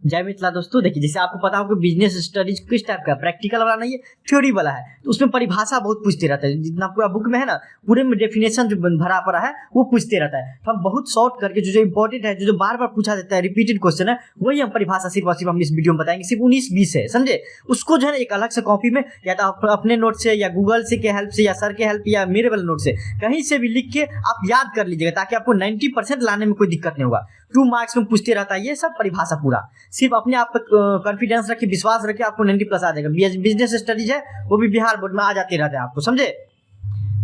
जय मिथिला दोस्तों। देखिए, जैसे आपको पता हो कि बिजनेस स्टडीज किस टाइप का है, प्रैक्टिकल वाला नहीं है, थ्योरी वाला है। तो उसमें परिभाषा बहुत पूछते रहता है, जितना पूरा बुक में है ना, पूरे में डेफिनेशन जो भरा पड़ा है वो पूछते रहता है। तो हम बहुत शॉर्ट करके जो इंपॉर्टेंट है, जो बार बार पूछा जाता है, रिपीटेड क्वेश्चन है, वही हम परिभाषा सिर्फ और सिर्फ हम इस वीडियो में बताएंगे। सिर्फ 19-20 है, समझे। उसको जो है एक अलग से कॉपी में या तो अपने नोट से या गूगल से के हेल्प से या सर के हेल्प या मेरे वाले नोट से कहीं से भी लिख के आप याद कर लीजिएगा, ताकि आपको 90% लाने में कोई दिक्कत नहीं होगा। 2 मार्क्स में पूछते रहता है ये सब परिभाषा पूरा। सिर्फ अपने आप पर कॉन्फिडेंस रखिए, विश्वास रखिए, आपको 90+ आ जाएगा। बिजनेस स्टडीज है वो भी बिहार बोर्ड में आ जाते रहते हैं आपको, समझे।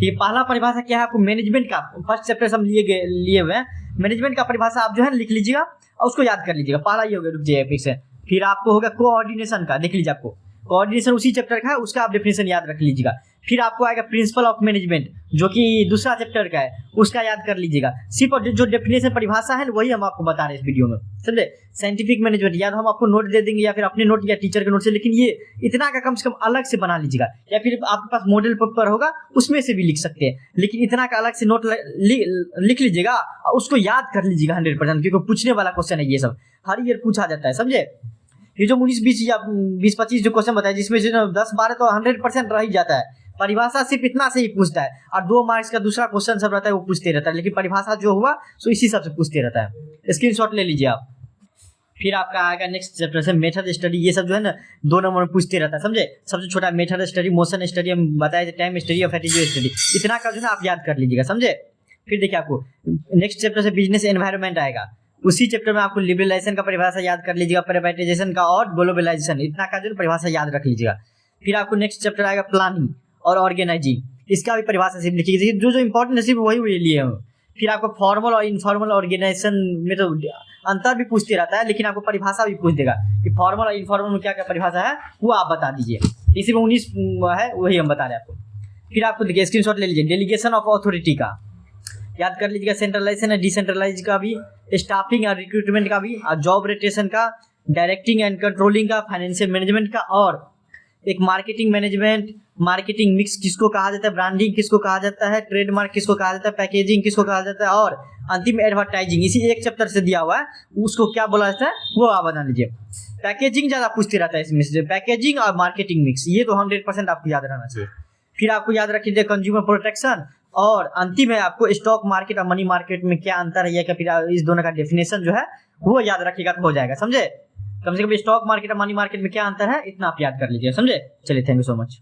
ये पहला परिभाषा क्या है, आपको मैनेजमेंट का फर्स्ट चैप्टर से हम लिए हुए हैं। मैनेजमेंट का परिभाषा आप जो है लिख लीजिएगा और उसको याद कर लीजिएगा। पहला ही हो गया, रुक जाइए फिर से। फिर आपको होगा कोऑर्डिनेशन का, देख लीजिए, आपको कोऑर्डिनेशन उसी चैप्टर का है, उसका आप डेफिनेशन याद रख लीजिएगा। फिर आपको आएगा प्रिंसिपल ऑफ मैनेजमेंट, जो कि दूसरा चैप्टर का है, उसका याद कर लीजिएगा। सिर्फ जो डेफिनेशन परिभाषा है वही हम आपको बता रहे हैं इस वीडियो में, समझे। साइंटिफिक मैनेजमेंट याद हम आपको नोट दे देंगे, या फिर अपने नोट या टीचर के नोट से, लेकिन ये इतना का कम से कम अलग से बना लीजिएगा, या फिर आपके पास मॉडल पेपर होगा उसमें से भी लिख सकते हैं, लेकिन इतना का अलग से नोट लिख लीजिएगा और उसको याद कर लीजिएगा 100%, क्योंकि पूछने वाला क्वेश्चन है, ये सब हर ईयर पूछा जाता है, समझे। ये जो 19-20 या 20-25 जो क्वेश्चन बताया, जिसमें से 10-12 तो 100% रह ही जाता है। परिभाषा सिर्फ इतना से ही पूछता है, और 2 मार्क्स का दूसरा क्वेश्चन सब रहता है वो पूछते रहता है, लेकिन परिभाषा जो हुआ सो इसी सब से पूछते रहता है। स्क्रीनशॉट ले लीजिए आप। फिर आपका आएगा नेक्स्ट चैप्टर से मेथड स्टडी। ये सब जो है ना 2 नंबर में पूछते रहता है, समझे। सबसे छोटा मेथड स्टडी, मोशन स्टडी हम बताए थे, टाइम स्टडी और फैटिग्यू स्टडी, इतना का जो है आप याद कर लीजिएगा, समझे। फिर देखिए, आपको नेक्स्ट चैप्टर से बिजनेस एनवायरनमेंट आएगा। उसी चैप्टर में आपको लिबरलाइजेशन का परिभाषा याद कर लीजिएगा, प्राइवेटाइजेशन का और ग्लोबलाइजेशन, इतना का जो परिभाषा याद रख लीजिएगा। फिर आपको नेक्स्ट चैप्टर आएगा प्लानिंग और ऑर्गेनाइजिंग, इसका भी परिभाषा सिर्फ लिखिएगा, जो इंपॉर्टेंट है सिर्फ वही लिए हैं। फिर आपको फॉर्मल और इनफॉर्मल ऑर्गेनाइजेशन में तो अंतर भी पूछते रहता है, लेकिन आपको परिभाषा भी पूछ देगा कि फॉर्मल और इनफॉर्मल में क्या क्या परिभाषा है वो आप बता दीजिए। इसी में 19 है, वही हम बता रहे हैं आपको। फिर आपको देखिए, स्क्रीनशॉट ले लीजिए, डेलीगेशन ऑफ अथॉरिटी का याद कर लीजिएगा, सेंट्रलाइजेशन और डिसेंट्रलाइज का भी, स्टाफिंग और रिक्रूटमेंट का भी, और जॉब रोटेशन का, डायरेक्टिंग एंड कंट्रोलिंग का, फाइनेंशियल मैनेजमेंट का, और एक मार्केटिंग मैनेजमेंट, मार्केटिंग मिक्स किसको कहा जाता है, ब्रांडिंग किसको कहा जाता है, ट्रेडमार्क किसको कहा जाता है, पैकेजिंग किसको कहा जाता है, और अंतिम एडवर्टाइजिंग, इसी एक चैप्टर से दिया हुआ है, उसको क्या बोला जाता है वो आप बता लीजिए। पैकेजिंग ज्यादा पूछते रहता है इसमें से, पैकेजिंग और मार्केटिंग मिक्स, ये तो 100% आपको याद रहना चाहिए। फिर आपको याद रखिए कंज्यूमर प्रोटेक्शन, और अंतिम है आपको स्टॉक मार्केट और मनी मार्केट में क्या अंतर है, या फिर इस दोनों का डेफिनेशन जो है वो याद रखिएगा तो हो जाएगा, समझे। कम से कम स्टॉक मार्केट और मनी मार्केट में क्या अंतर है इतना आप याद कर लीजिए, समझे। चलिए, थैंक यू सो मच।